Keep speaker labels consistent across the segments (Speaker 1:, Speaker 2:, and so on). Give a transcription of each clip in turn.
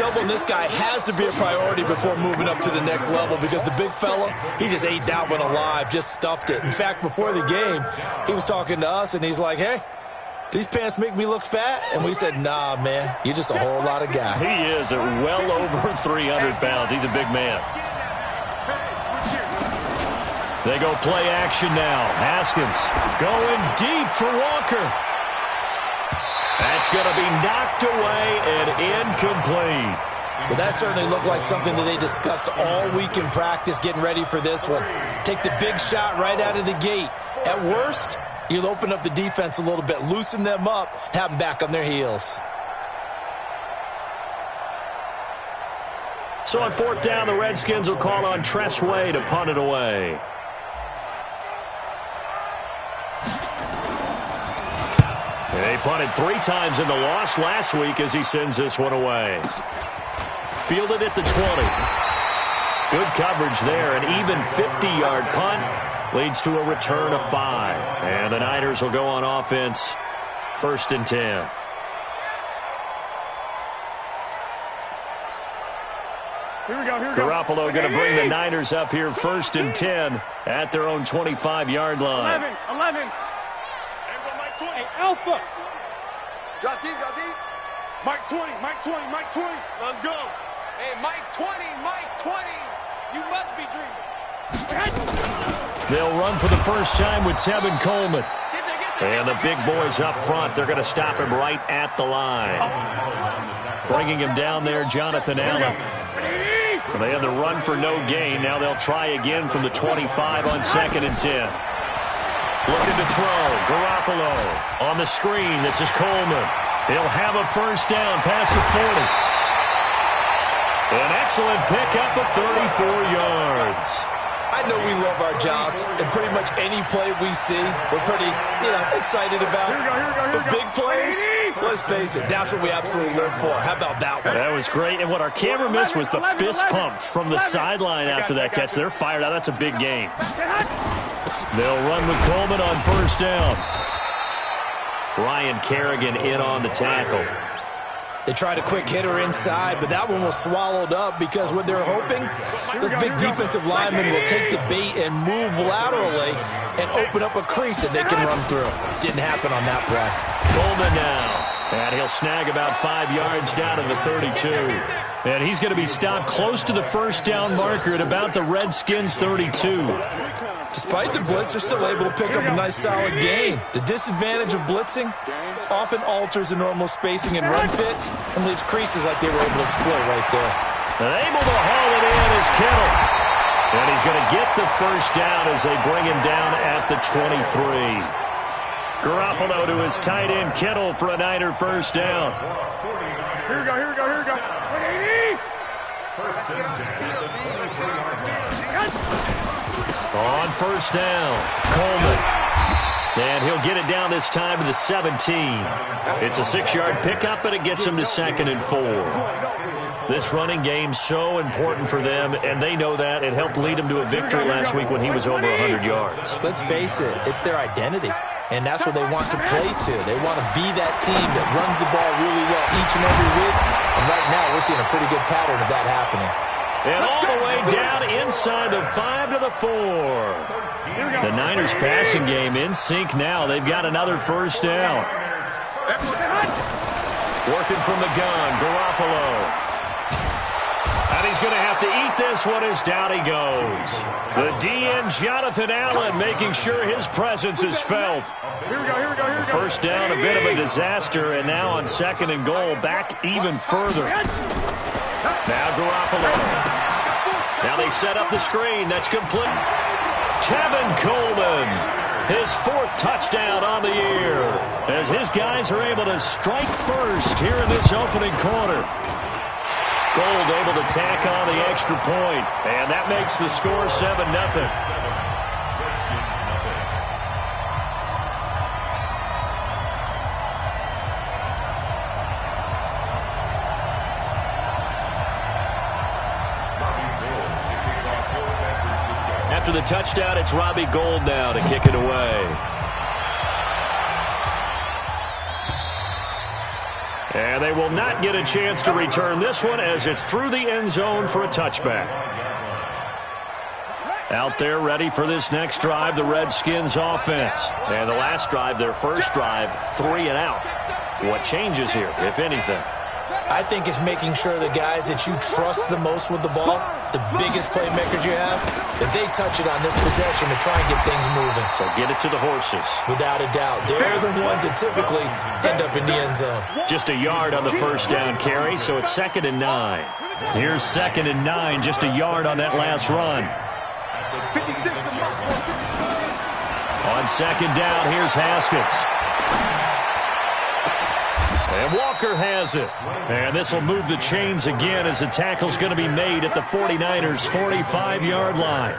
Speaker 1: doubling this guy has to be a priority before moving up to the next level because the big fella, he just ate that one alive, just stuffed it. In fact, before the game, he was talking to us, and he's like, hey, these pants make me look fat? And we said, nah, man, you're just a whole lot of guy.
Speaker 2: He is at well over 300 pounds. He's a big man. They go play action now. Haskins going deep for Walker. That's going to be knocked away and incomplete.
Speaker 1: Well, that certainly looked like something that they discussed all week in practice getting ready for this one. Take the big shot right out of the gate. At worst, you'll open up the defense a little bit, loosen them up, have them back on their heels.
Speaker 2: So on fourth down, the Redskins will call on Tress Way to punt it away. They punted 3 times in the loss last week as he sends this one away. Fielded at the 20. Good coverage there. An even 50-yard punt leads to a return of 5. And the Niners will go on offense, 1st and 10.
Speaker 3: Here we go.
Speaker 2: Garoppolo going to bring the Niners up here 1st and 10 at their own 25-yard line.
Speaker 3: 11. Hey, Alpha.
Speaker 4: Drop deep.
Speaker 3: Mike 20. Let's go.
Speaker 4: Hey, Mike 20.
Speaker 3: You must be dreaming.
Speaker 2: They'll run for the first time with Tevin Coleman. And the big boys up front, they're going to stop him right at the line. Bringing him down there, Jonathan Allen. They had the run for no gain. Now they'll try again from the 25 on 2nd and 10. Looking to throw. Garoppolo on the screen. This is Coleman. He'll have a first down past the 40. An excellent pickup of 34 yards.
Speaker 1: I know we love our jobs, and pretty much any play we see, we're pretty, excited about.
Speaker 3: Here we go.
Speaker 1: Big plays, let's face it, that's what we absolutely live for. How about that one?
Speaker 2: That was great, and what our camera missed was the fist pump from the sideline after that catch. They're fired out. That's a big game. They'll run with Coleman on first down. Ryan Kerrigan in on the tackle.
Speaker 1: They tried a quick hitter inside, but that one was swallowed up because what they're hoping, those big defensive linemen will take the bait and move laterally and open up a crease that they can run through. Didn't happen on that play.
Speaker 2: Coleman now. And he'll snag about 5 yards down to the 32. And he's going to be stopped close to the first down marker at about the Redskins' 32.
Speaker 1: Despite the blitz, they're still able to pick up a nice solid gain. The disadvantage of blitzing often alters the normal spacing and run fits and leaves creases like they were able to exploit right there.
Speaker 2: And able to haul it in is Kittle. And he's going to get the first down as they bring him down at the 23. Garoppolo to his tight end Kittle for a Niner first down.
Speaker 3: Here we go. 180.
Speaker 2: On first down, Coleman. And he'll get it down this time to the 17. It's a 6-yard pickup, and it gets him to 2nd and 4. This running game so important for them, and they know that. It helped lead him to a victory last week when he was over 100 yards.
Speaker 1: Let's face it, it's their identity. And that's what they want to play to. They want to be that team that runs the ball really well each and every week. And right now, we're seeing a pretty good pattern of that happening.
Speaker 2: And all the way down inside the 5 to the 4. The Niners passing game in sync now. They've got another first down. Working from the gun, Garoppolo. And he's going to have to eat this one as down he goes. The DN, Jonathan Allen, making sure his presence is felt.
Speaker 3: Here we go.
Speaker 2: First down, a bit of a disaster, and now on 2nd and goal, back even further. Now Garoppolo. Now they set up the screen. That's complete. Tevin Coleman, his 4th touchdown on the year, as his guys are able to strike first here in this opening quarter. Gold able to tack on the extra point, and that makes the score 7-0. After the touchdown, it's Robbie Gould now to kick it away. And they will not get a chance to return this one as it's through the end zone for a touchback. Out there ready for this next drive, the Redskins offense. And the last drive, their first drive, 3 and out. What changes here, if anything?
Speaker 1: I think it's making sure the guys that you trust the most with the ball, the biggest playmakers you have, that they touch it on this possession to try and get things moving.
Speaker 2: So get it to the horses.
Speaker 1: Without a doubt. They're the ones that typically end up in the end zone.
Speaker 2: Just a yard on the first down carry, so it's 2nd and 9. Here's 2nd and 9, just a yard on that last run. On 2nd down, here's Haskins. And Walker has it. And this will move the chains again as the tackle's going to be made at the 49ers' 45-yard line.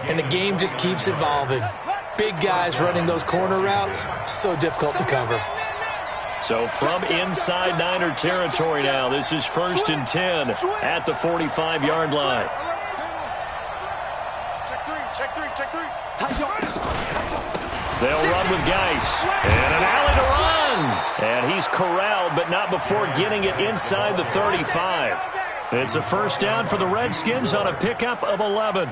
Speaker 1: And the game just keeps evolving. Big guys running those corner routes, so difficult to cover.
Speaker 2: So from inside Niner territory now, this is 1st and 10 at the 45-yard line.
Speaker 4: Check three.
Speaker 2: They'll run with Geis. And an alley to run. And he's corralled, but not before getting it inside the 35. It's a first down for the Redskins on a pickup of 11.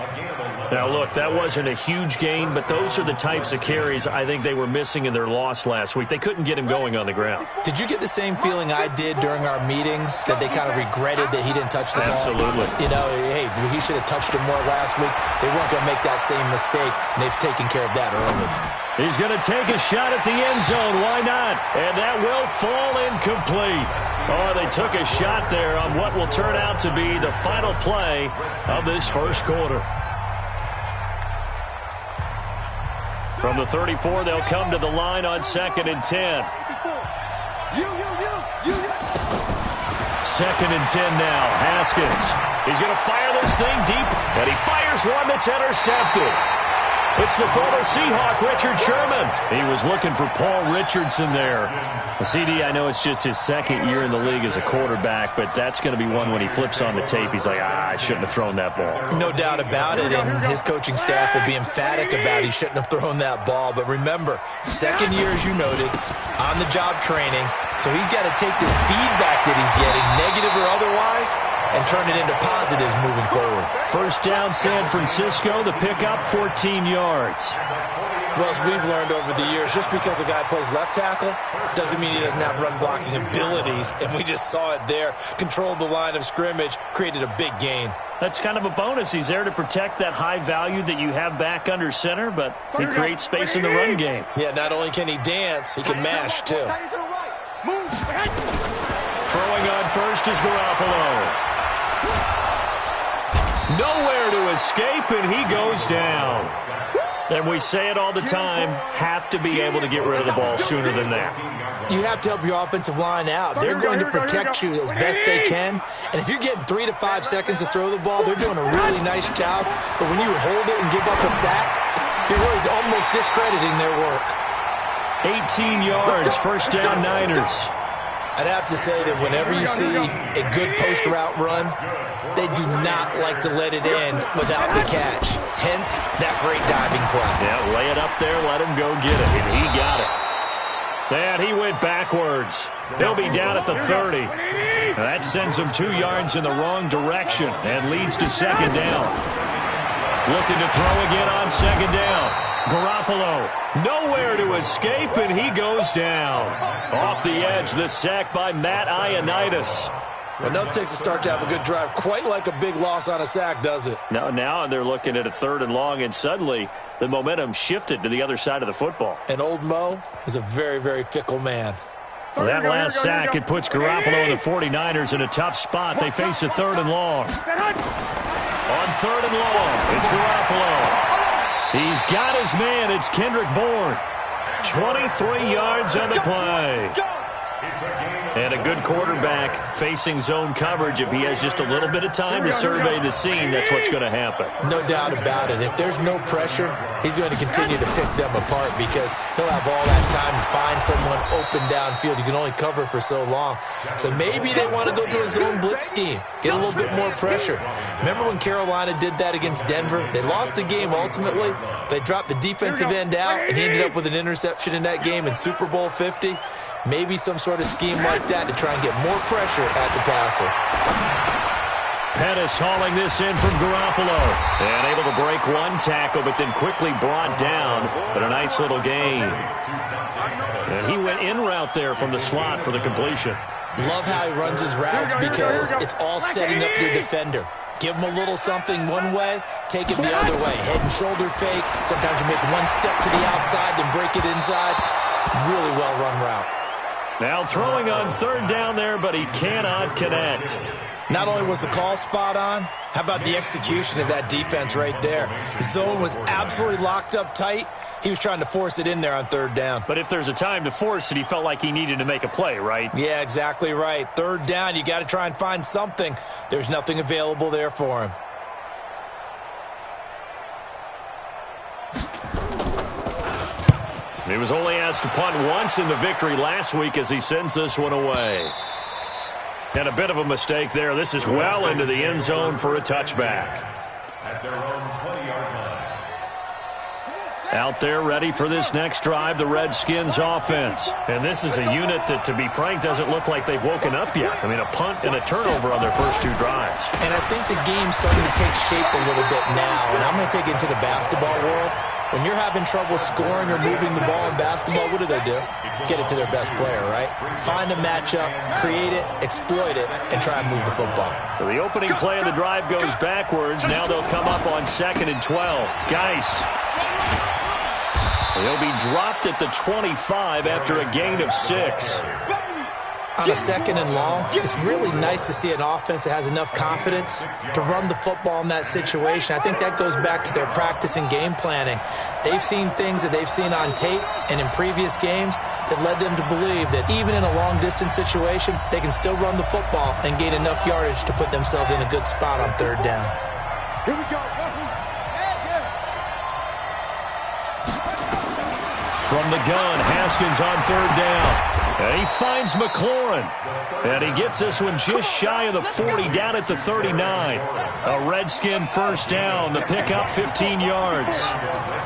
Speaker 2: Now, look, that wasn't a huge gain, but those are the types of carries I think they were missing in their loss last week. They couldn't get him going on the ground.
Speaker 1: Did you get the same feeling I did during our meetings, that they kind of regretted that he didn't touch the ball?
Speaker 2: Absolutely.
Speaker 1: You know, hey, he should have touched him more last week. They weren't going to make that same mistake, and they've taken care of that early.
Speaker 2: He's going to take a shot at the end zone. Why not? And that will fall incomplete. Oh, they took a shot there on what will turn out to be the final play of this first quarter. From the 34, they'll come to the line on 2nd and 10. 2nd and 10 now. Haskins. He's going to fire this thing deep, and he fires one that's intercepted. It's the former Seahawk, Richard Sherman. He was looking for Paul Richardson there. CD, I know it's just his 2nd year in the league as a quarterback, but that's going to be one when he flips on the tape. He's like, I shouldn't have thrown that ball.
Speaker 1: No doubt about it, and his coaching staff will be emphatic about he shouldn't have thrown that ball. But remember, 2nd year, as you noted, on-the-job training, so he's got to take this feedback that he's getting, negative or otherwise, and turn it into positives moving forward.
Speaker 2: First down, San Francisco. The pickup, 14 yards.
Speaker 1: Well, as we've learned over the years, just because a guy plays left tackle doesn't mean he doesn't have run-blocking abilities, and we just saw it there. Controlled the line of scrimmage, created a big gain.
Speaker 2: That's kind of a bonus. He's there to protect that high value that you have back under center, but he creates space in the run game.
Speaker 1: Yeah, not only can he dance, he can mash, too.
Speaker 2: Throwing on first is Garoppolo. Nowhere to escape, and he goes down. And we say it all the time, have to be able to get rid of the ball sooner than that.
Speaker 1: You have to help your offensive line out. They're going to protect you as best they can. And if you're getting 3 to 5 seconds to throw the ball, they're doing a really nice job. But when you hold it and give up a sack, you're really almost discrediting their work.
Speaker 2: 18 yards, first down Niners.
Speaker 1: I'd have to say that whenever you see a good post route run, they do not like to let it end without the catch. Hence, that great diving play.
Speaker 2: Yeah, lay it up there, let him go get it. And he got it. And he went backwards. He'll be down at the 30. That sends him 2 yards in the wrong direction and leads to 2nd down. Looking to throw again on 2nd down. Garoppolo, nowhere to escape, and he goes down. Off the edge, the sack by Matt Ioannidis.
Speaker 1: Enough takes a start to have a good drive. Quite like a big loss on a sack, does it?
Speaker 2: Now they're looking at a 3rd and long, and suddenly the momentum shifted to the other side of the football.
Speaker 1: And old Mo is a very, very fickle man.
Speaker 2: Well, that last sack, it puts Garoppolo and the 49ers in a tough spot. They face a 3rd and long. On 3rd and long, it's Garoppolo. He's got his man. It's Kendrick Bourne. 23 yards on the play. And a good quarterback facing zone coverage. If he has just a little bit of time to survey the scene, that's what's going to happen.
Speaker 1: No doubt about it. If there's no pressure, he's going to continue to pick them apart because he'll have all that time to find someone open downfield. You can only cover for so long. So maybe they want to go to a zone blitz scheme, get a little bit more pressure. Remember when Carolina did that against Denver? They lost the game ultimately. They dropped the defensive end out, and he ended up with an interception in that game in Super Bowl 50. Maybe some sort of scheme like that to try and get more pressure at the passer.
Speaker 2: Pettis hauling this in from Garoppolo. And able to break one tackle, but then quickly brought down. But a nice little gain. And he went in route there from the slot for the completion.
Speaker 1: Love how he runs his routes because it's all setting up your defender. Give him a little something one way, take it the other way. Head and shoulder fake. Sometimes you make one step to the outside, then break it inside. Really well-run route.
Speaker 2: Now throwing on third down there, but he cannot connect.
Speaker 1: Not only was the call spot on, how about the execution of that defense right there? The zone was absolutely locked up tight. He was trying to force it in there on third down.
Speaker 2: But if there's a time to force it, he felt like he needed to make a play, right?
Speaker 1: Yeah, exactly right. Third down, you got to try and find something. There's nothing available there for him.
Speaker 2: He was only asked to punt once in the victory last week as he sends this one away. And a bit of a mistake there. This is well into the end zone for a touchback.
Speaker 5: At their own 20-yard line.
Speaker 2: Out there ready for this next drive, the Redskins offense. And this is a unit that, to be frank, doesn't look like they've woken up yet. I mean, a punt and a turnover on their first two drives.
Speaker 1: And I think the game's starting to take shape a little bit now. And I'm going to take it into the basketball world. When you're having trouble scoring or moving the ball in basketball, what do? Get it to their best player, right? Find a matchup, create it, exploit it, and try and move the football.
Speaker 2: So the opening play of the drive goes backwards. Now they'll come up on 2nd and 12. Geis. He'll be dropped at the 25 after a gain of 6.
Speaker 1: On a 2nd and long, it's really nice to see an offense that has enough confidence to run the football in that situation. I think that goes back to their practice and game planning. They've seen things that they've seen on tape and in previous games that led them to believe that even in a long-distance situation, they can still run the football and gain enough yardage to put themselves in a good spot on third down.
Speaker 3: Here we go.
Speaker 2: From the gun, Haskins on third down. And he finds McLaurin. And he gets this one just shy of the 40, down at the 39. A Redskin first down, the pickup 15 yards.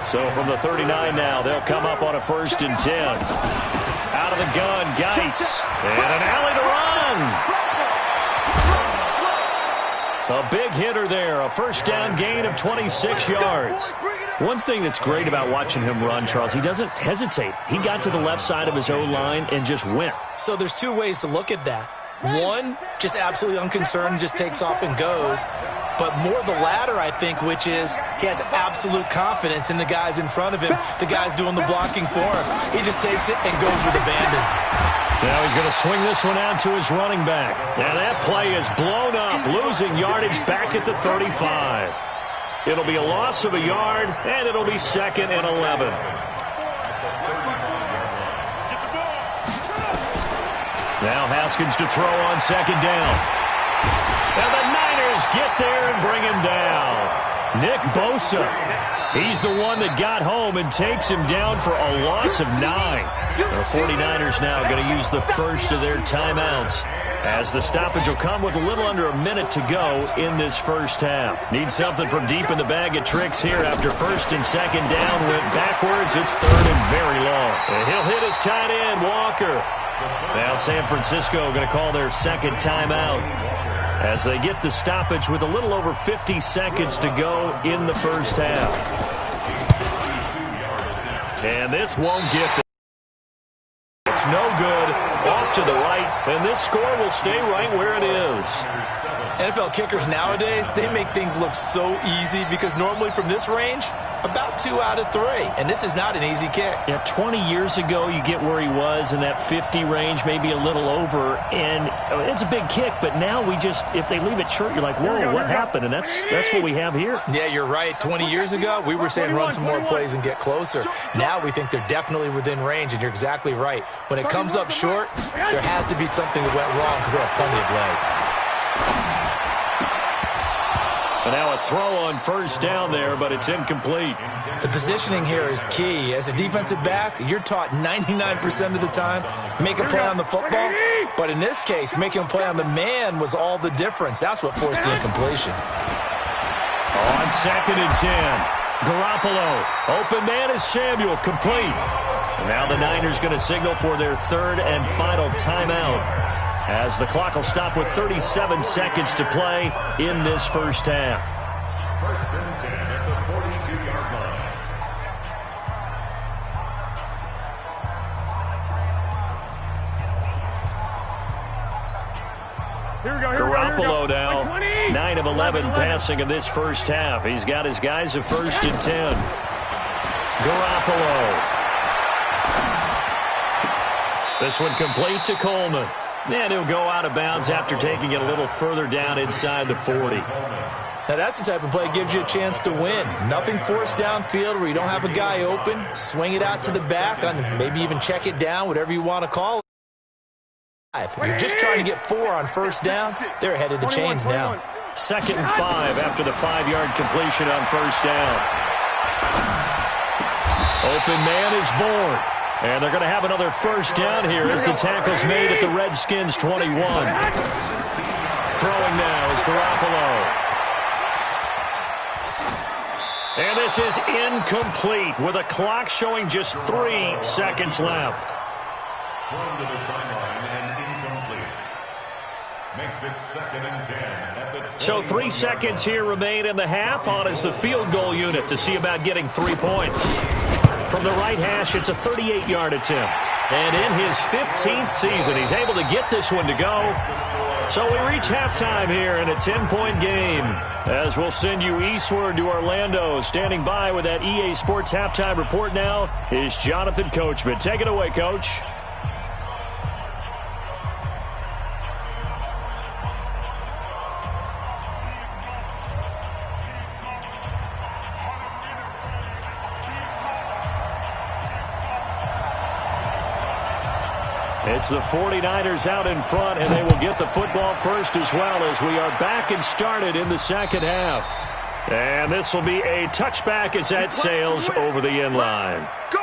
Speaker 2: So from the 39 now, they'll come up on a 1st and 10. Out of the gun, Geis. And an alley to run. A big hitter there, a first down gain of 26 yards. One thing that's great about watching him run, Charles, he doesn't hesitate. He got to the left side of his O-line and just went.
Speaker 1: So there's two ways to look at that. One, just absolutely unconcerned, just takes off and goes. But more the latter, I think, which is he has absolute confidence in the guys in front of him, the guys doing the blocking for him. He just takes it and goes with abandon.
Speaker 2: Now he's going to swing this one out to his running back. And that play is blown up, losing yardage back at the 35. It'll be a loss of a yard, and it'll be 2nd and 11. Now Haskins to throw on 2nd down. And the Niners get there and bring him down. Nick Bosa, he's the one that got home and takes him down for a loss of 9. The 49ers now going to use the first of their timeouts, as the stoppage will come with a little under a minute to go in this first half. Need something from deep in the bag of tricks here after 1st and 2nd down went backwards. It's 3rd and very long. And he'll hit his tight end, Walker. Now San Francisco going to call their 2nd timeout as they get the stoppage with a little over 50 seconds to go in the first half. And this won't get the... It's no good. Off to the right, and this score will stay right where it is.
Speaker 1: NFL kickers nowadays, they make things look so easy because normally from this range, about 2 out of 3. And this is not an easy kick.
Speaker 2: Yeah, 20 years ago, you get where he was in that 50 range, maybe a little over. And it's a big kick, but now we just, if they leave it short, you're like, whoa, what happened? And that's what we have here.
Speaker 1: Yeah, you're right. 20 years ago, we were saying run some more plays and get closer. Now we think they're definitely within range, and you're exactly right. When it comes up short, there has to be something that went wrong because they have plenty of leg.
Speaker 2: And now a throw on first down there, but it's incomplete.
Speaker 1: The positioning here is key. As a defensive back, you're taught 99% of the time, make a play on the football. But in this case, making a play on the man was all the difference. That's what forced the incompletion.
Speaker 2: On 2nd and 10, Garoppolo. Open man is Samuel, complete. And now the Niners going to signal for their third and final timeout, as the clock will stop with 37 seconds to play in this first half.
Speaker 5: First and 10 at the 42-yard line.
Speaker 2: Garoppolo now, 9 of 11 passing in this first half. He's got his guys at first and 10. Garoppolo. This one complete to Coleman. And he'll go out of bounds after taking it a little further down inside the 40.
Speaker 1: Now, that's the type of play that gives you a chance to win. Nothing forced downfield where you don't have a guy open. Swing it out to the back, and maybe even check it down, whatever you want to call it. If you're just trying to get 4 on first down, they're ahead of the chains now.
Speaker 2: 2nd and 5 after the 5-yard completion on first down. Open man is born. And they're going to have another first down here as the tackle's made at the Redskins 21. Throwing now is Garoppolo. And this is incomplete with a clock showing just 3 seconds left.
Speaker 5: Thrown to the sideline and incomplete. Makes it 2nd and 10 at the 20.
Speaker 2: So 3 seconds here remain in the half. On is the field goal unit to see about getting 3 points. From the right hash, it's a 38-yard attempt. And in his 15th season, he's able to get this one to go. So we reach halftime here in a 10-point game, as we'll send you eastward to Orlando. Standing by with that EA Sports halftime report now is Jonathan Coachman. Take it away, Coach. It's the 49ers out in front, and they will get the football first as well, as we are back and started in the second half. And this will be a touchback as that sails over the end line.
Speaker 4: Go!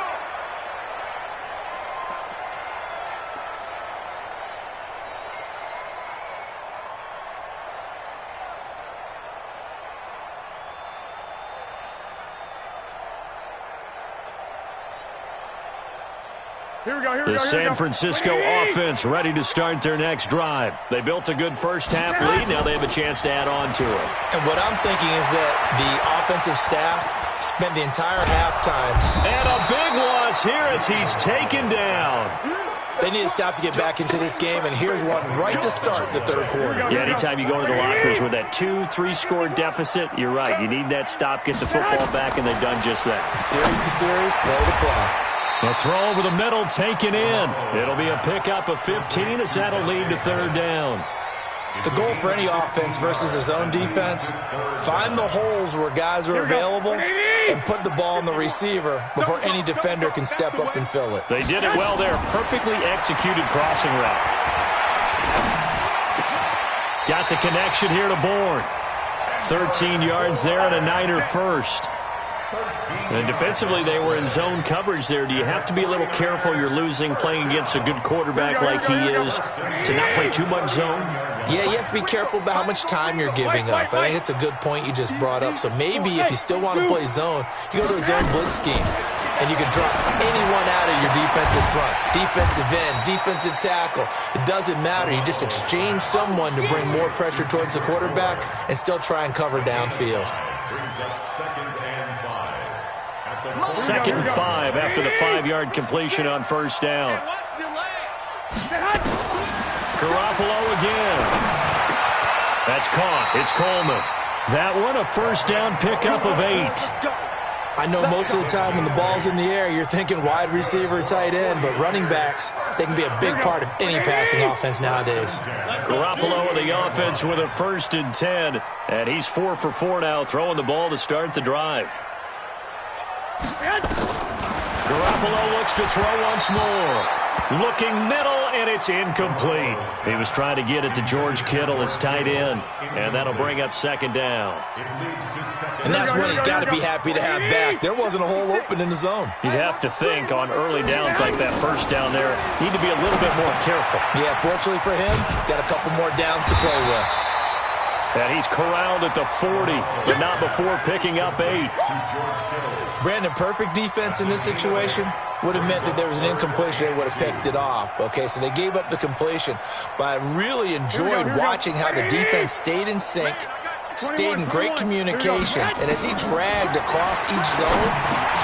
Speaker 2: The San Francisco offense ready to start their next drive. They built a good first half lead. Now they have a chance to add on to it.
Speaker 1: And what I'm thinking is that the offensive staff spent the entire halftime.
Speaker 2: And a big loss here as he's taken down.
Speaker 1: They need to stop to get back into this game, and here's one right to start the third quarter.
Speaker 2: Yeah, anytime you go to the lockers with that 2-3 score deficit, you're right. You need that stop, get the football back, and they've done just that.
Speaker 1: Series to series, play to play.
Speaker 2: A throw over the middle taken in. It'll be a pickup of 15 as that'll lead to third down.
Speaker 1: The goal for any offense versus his own defense, find the holes where guys are available and put the ball in the receiver before any defender can step up and fill it.
Speaker 2: They did it well there. Perfectly executed crossing route. Got the connection here to Bourne. 13 yards there and a Niner first. And defensively, they were in zone coverage there. Do you have to be a little careful? You're losing playing against a good quarterback like he is to not play too much zone?
Speaker 1: Yeah, you have to be careful about how much time you're giving up. I think it's a good point you just brought up. So maybe if you still want to play zone, you go to a zone blitz scheme, and you can drop anyone out of your defensive front, defensive end, defensive tackle. It doesn't matter. You just exchange someone to bring more pressure towards the quarterback and still try and cover downfield.
Speaker 5: Brings up 2nd and 5.
Speaker 2: 2nd and 5 after the 5-yard completion on first down. Garoppolo again. That's caught. It's Coleman. That one a first down pickup of 8.
Speaker 1: I know most of the time when the ball's in the air, you're thinking wide receiver, tight end, but running backs, they can be a big part of any passing offense nowadays.
Speaker 2: Garoppolo in the offense with a 1st and 10, and he's 4 for 4 now, throwing the ball to start the drive. Garoppolo looks to throw once more. Looking middle, and it's incomplete. He was trying to get it to George Kittle, his tight end, and that'll bring up 2nd down.
Speaker 1: And that's what he's got to be happy to have back. There wasn't a hole open in the zone.
Speaker 2: You'd have to think on early downs like that first down there, need to be a little bit more careful.
Speaker 1: Yeah, fortunately for him, got a couple more downs to play with.
Speaker 2: And he's corralled at the 40, but not before picking up 8.
Speaker 1: Brandon, perfect defense in this situation would have meant that there was an incompletion. They would have picked it off. Okay, so they gave up the completion. But I really enjoyed watching how the defense stayed in sync, stayed in great communication. And as he dragged across each zone,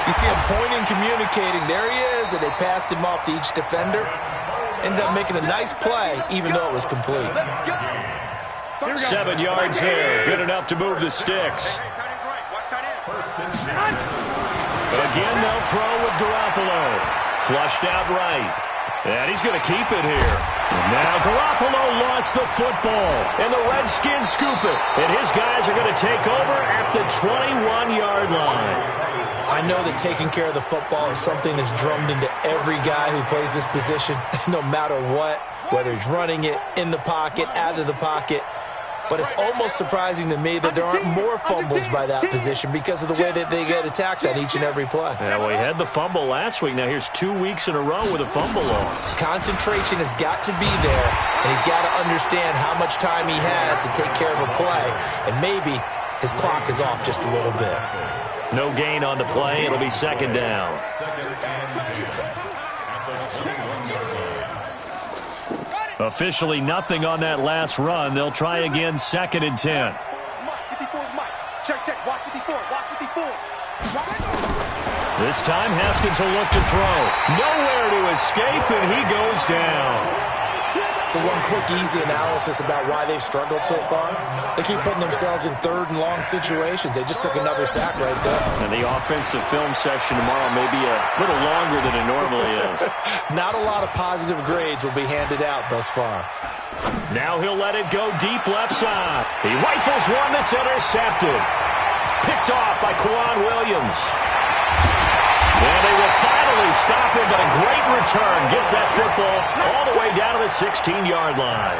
Speaker 1: you see him pointing, communicating. There he is, and they passed him off to each defender. Ended up making a nice play, even though it was complete.
Speaker 2: 7 yards there. Good enough to move the sticks. Again, they'll throw with Garoppolo. Flushed out right. And he's going to keep it here. Now Garoppolo lost the football. And the Redskins scoop it. And his guys are going to take over at the 21-yard line.
Speaker 1: I know that taking care of the football is something that's drummed into every guy who plays this position, no matter what, whether he's running it, in the pocket, out of the pocket. But it's almost surprising to me that there aren't more fumbles by that position because of the way that they get attacked on each and every play.
Speaker 2: Yeah, well, he had the fumble last week. Now here's 2 weeks in a row with a fumble loss.
Speaker 1: Concentration has got to be there, and he's got to understand how much time he has to take care of a play, and maybe his clock is off just a little bit.
Speaker 2: No gain on the play. It'll be second down. Officially nothing on that last run. They'll try again, 2nd and 10. This time Haskins will look to throw. Nowhere to escape, and he goes down.
Speaker 1: So one quick, easy analysis about why they've struggled so far. They keep putting themselves in 3rd and long situations. They just took another sack right there.
Speaker 2: And the offensive film session tomorrow may be a little longer than it normally is.
Speaker 1: Not a lot of positive grades will be handed out thus far.
Speaker 2: Now he'll let it go deep left side. He rifles one that's intercepted. Picked off by Quan Williams. And they will finally stop him, but a great return. Gets that football all the way down to the 16-yard line.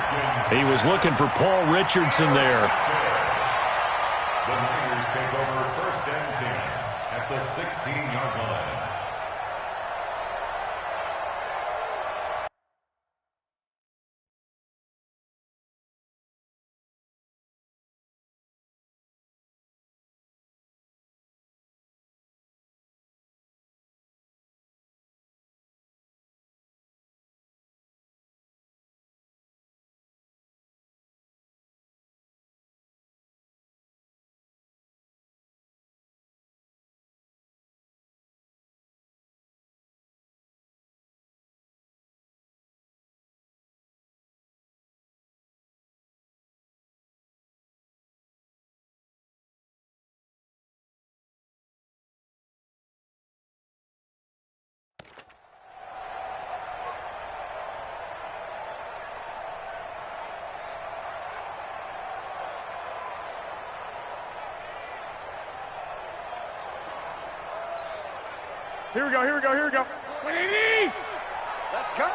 Speaker 2: He was looking for Paul Richardson there.
Speaker 5: The Niners take over 1st and 10 at the 16-yard line.
Speaker 3: Here we go. 180.
Speaker 4: Let's go.